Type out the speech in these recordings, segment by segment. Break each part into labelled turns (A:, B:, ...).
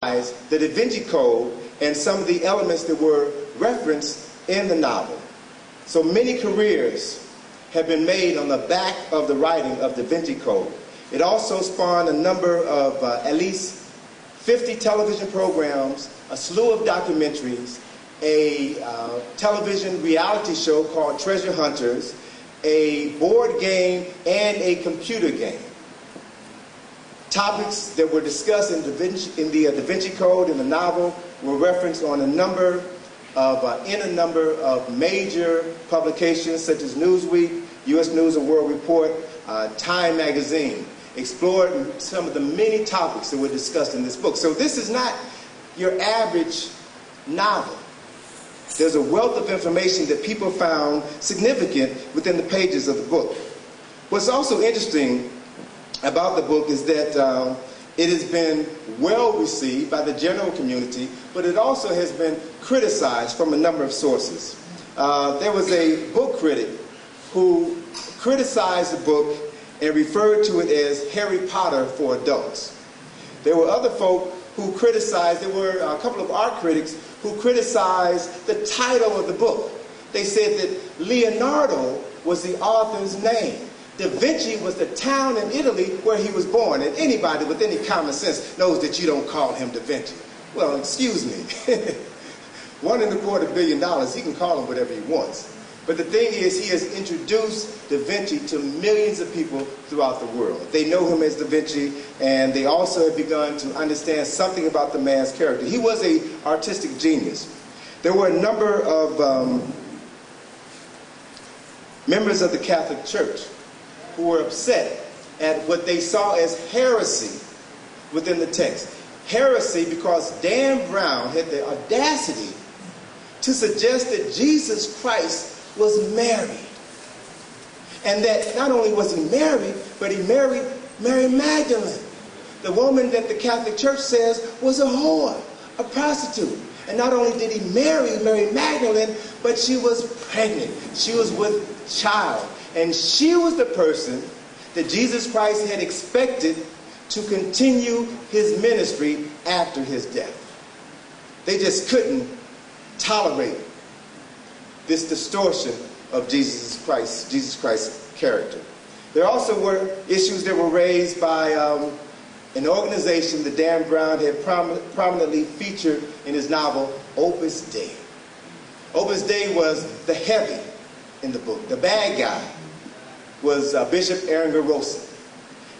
A: the DaVinci Code and some of the elements that were referenced in the novel. So many careers have been made on the back of the writing of DaVinci Code. It also spawned a number of at least 50 television programs, a slew of documentaries, a television reality show called Treasure Hunters, a board game, and a computer game. Topics that were discussed in the DaVinci Code in the novel were referenced on a number of major publications such as Newsweek, U.S. News and World Report, Time Magazine, explored some of the many topics that were discussed in this book. So this is not your average novel. There's a wealth of information that people found significant within the pages of the book. What's also interesting about the book is that it has been well received by the general community, but it also has been criticized from a number of sources. There was a book critic who criticized the book and referred to it as Harry Potter for adults. There were other folk who criticized, there were a couple of art critics who criticized the title of the book. They said that Leonardo was the author's name. Da Vinci was the town in Italy where he was born, and anybody with any common sense knows that you don't call him Da Vinci. Well, excuse me. $1.25 billion, he can call him whatever he wants. But the thing is, he has introduced Da Vinci to millions of people throughout the world. They know him as Da Vinci, and they also have begun to understand something about the man's character. He was an artistic genius. There were a number of members of the Catholic Church who were upset at what they saw as heresy within the text. Heresy because Dan Brown had the audacity to suggest that Jesus Christ was married. And that not only was he married, but he married Mary Magdalene, the woman that the Catholic Church says was a whore, a prostitute. And not only did he marry Mary Magdalene, but she was pregnant. She was with child. And she was the person that Jesus Christ had expected to continue his ministry after his death. They just couldn't tolerate this distortion of Jesus Christ's character. There also were issues that were raised by an organization that Dan Brown had prominently featured in his novel, Opus Dei. Opus Dei was the heavy in the book. The bad guy was Bishop Aaron Garosa,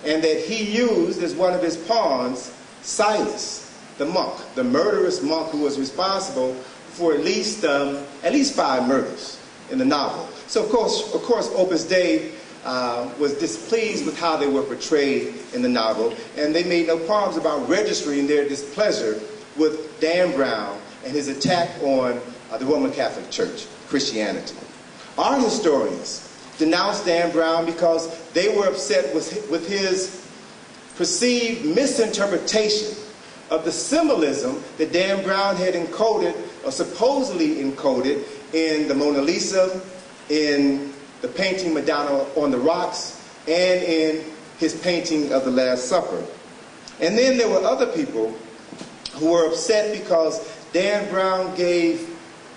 A: and that he used as one of his pawns Silas, the monk, the murderous monk who was responsible for at least 5 murders in the novel. So of course, Opus Dei was displeased with how they were portrayed in the novel, and they made no qualms about registering their displeasure with Dan Brown and his attack on the Roman Catholic Church, Christianity. Art historians denounced Dan Brown because they were upset with his perceived misinterpretation of the symbolism that Dan Brown had encoded, or supposedly encoded, in the Mona Lisa, in the painting Madonna on the Rocks, and in his painting of the Last Supper. And then there were other people who were upset because Dan Brown gave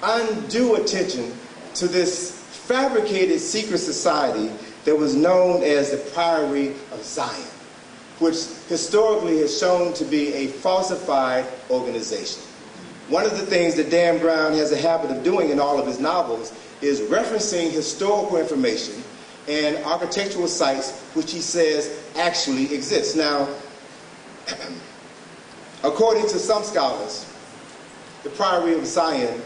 A: undue attention to this fabricated secret society that was known as the Priory of Zion, which historically has shown to be a falsified organization. One of the things that Dan Brown has a habit of doing in all of his novels is referencing historical information and architectural sites which he says actually exist. Now, according to some scholars, the Priory of Zion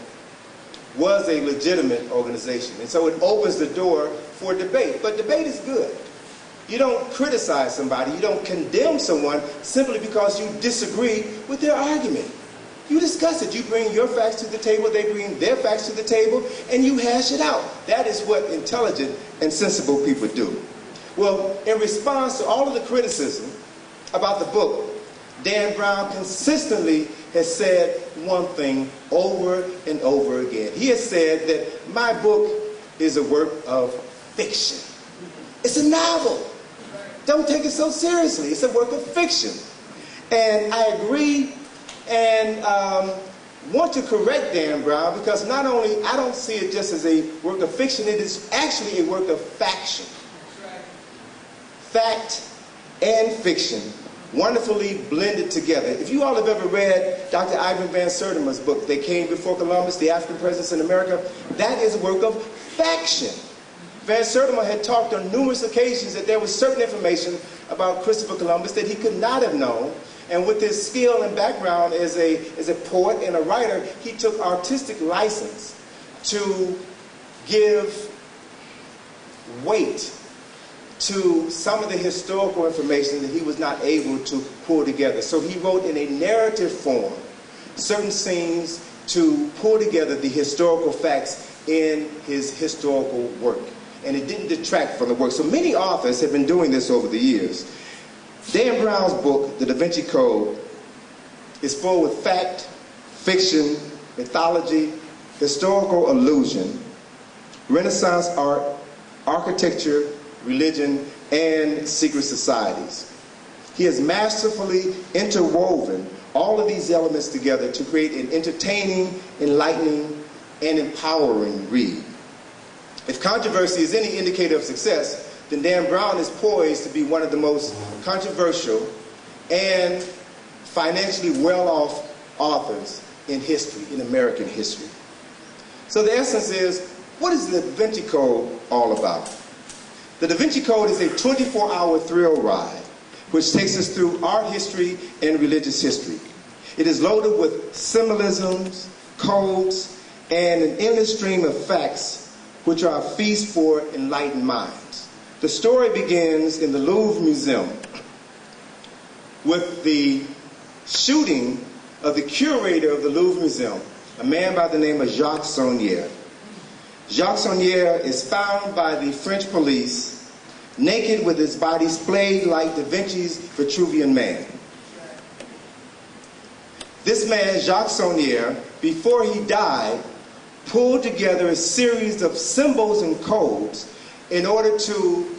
A: was a legitimate organization, and so it opens the door for debate. But debate is good. You don't criticize somebody, you don't condemn someone simply because you disagree with their argument. You discuss it. You bring your facts to the table, they bring their facts to the table, and you hash it out. That is what intelligent and sensible people do. Well, in response to all of the criticism about the book, Dan Brown consistently has said one thing over and over again. He has said that my book is a work of fiction. It's a novel. Don't take it so seriously. It's a work of fiction. And I agree, want to correct Dan Brown, because not only, I don't see it just as a work of fiction, it is actually a work of faction. Fact and fiction, wonderfully blended together. If you all have ever read Dr. Ivan Van Sertima's book, They Came Before Columbus, The African Presence in America, that is a work of faction. Van Sertima had talked on numerous occasions that there was certain information about Christopher Columbus that he could not have known. And with his skill and background as a poet and a writer, he took artistic license to give weight to some of the historical information that he was not able to pull together. So he wrote in a narrative form certain scenes to pull together the historical facts in his historical work. And it didn't detract from the work. So many authors have been doing this over the years. Dan Brown's book, The Da Vinci Code, is full with fact, fiction, mythology, historical allusion, Renaissance art, architecture, religion, and secret societies. He has masterfully interwoven all of these elements together to create an entertaining, enlightening, and empowering read. If controversy is any indicator of success, then Dan Brown is poised to be one of the most controversial and financially well-off authors in history, in American history. So the essence is, what is the Da Vinci Code all about? The Da Vinci Code is a 24-hour thrill ride which takes us through art history and religious history. It is loaded with symbolisms, codes, and an endless stream of facts which are a feast for enlightened minds. The story begins in the Louvre Museum with the shooting of the curator of the Louvre Museum, a man by the name of Jacques Saunière. Jacques Saunière is found by the French police naked with his body splayed like Da Vinci's Vitruvian Man. This man, Jacques Saunière, before he died, pulled together a series of symbols and codes in order to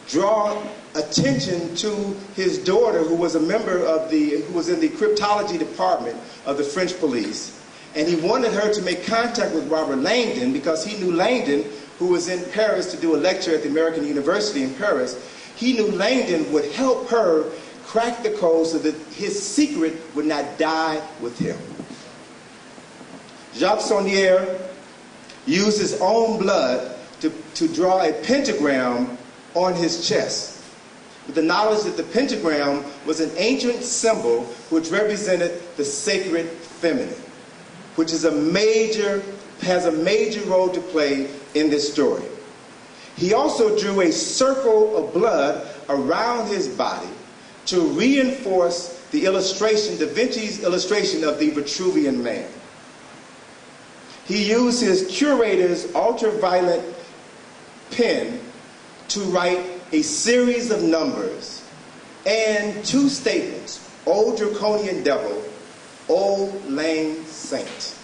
A: draw attention to his daughter, who was a member of who was in the cryptology department of the French police. And he wanted her to make contact with Robert Langdon because he knew Langdon, who was in Paris to do a lecture at the American University in Paris. He knew Langdon would help her crack the code so that his secret would not die with him. Jacques Saunière used his own blood to draw a pentagram on his chest, with the knowledge that the pentagram was an ancient symbol which represented the sacred feminine, which has a major role to play in this story. He also drew a circle of blood around his body to reinforce the illustration, Da Vinci's illustration of the Vitruvian Man. He used his curator's ultraviolet pen to write a series of numbers and two statements: O draconian devil, O lame saint.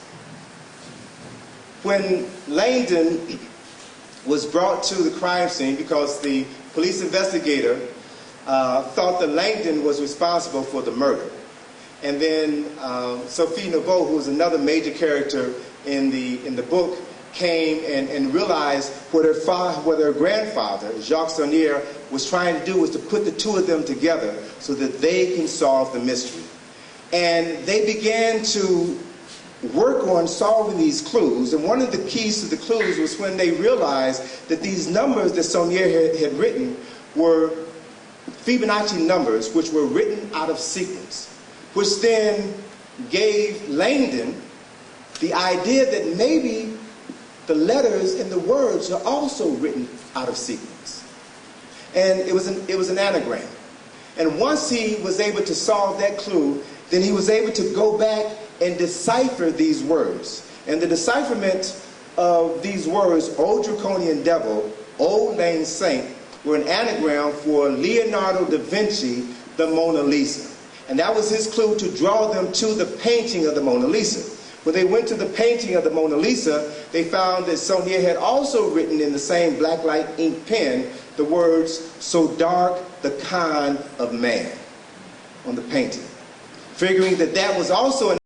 A: When Langdon was brought to the crime scene, because the police investigator thought that Langdon was responsible for the murder, and then Sophie Naveau, who was another major character in the book, came and realized what her grandfather, Jacques Saunière, was trying to do was to put the two of them together so that they can solve the mystery. And they began to work on solving these clues, and one of the keys to the clues was when they realized that these numbers that Saunière had written were Fibonacci numbers, which were written out of sequence, which then gave Langdon the idea that maybe the letters and the words are also written out of sequence. And it was an anagram. And once he was able to solve that clue, then he was able to go back and decipher these words. And the decipherment of these words, O draconian devil, O lame saint, were an anagram for Leonardo da Vinci, the Mona Lisa. And that was his clue to draw them to the painting of the Mona Lisa. When they went to the painting of the Mona Lisa, they found that Saunière had also written in the same black light ink pen the words, so dark the kind of man, on the painting, figuring that that was also an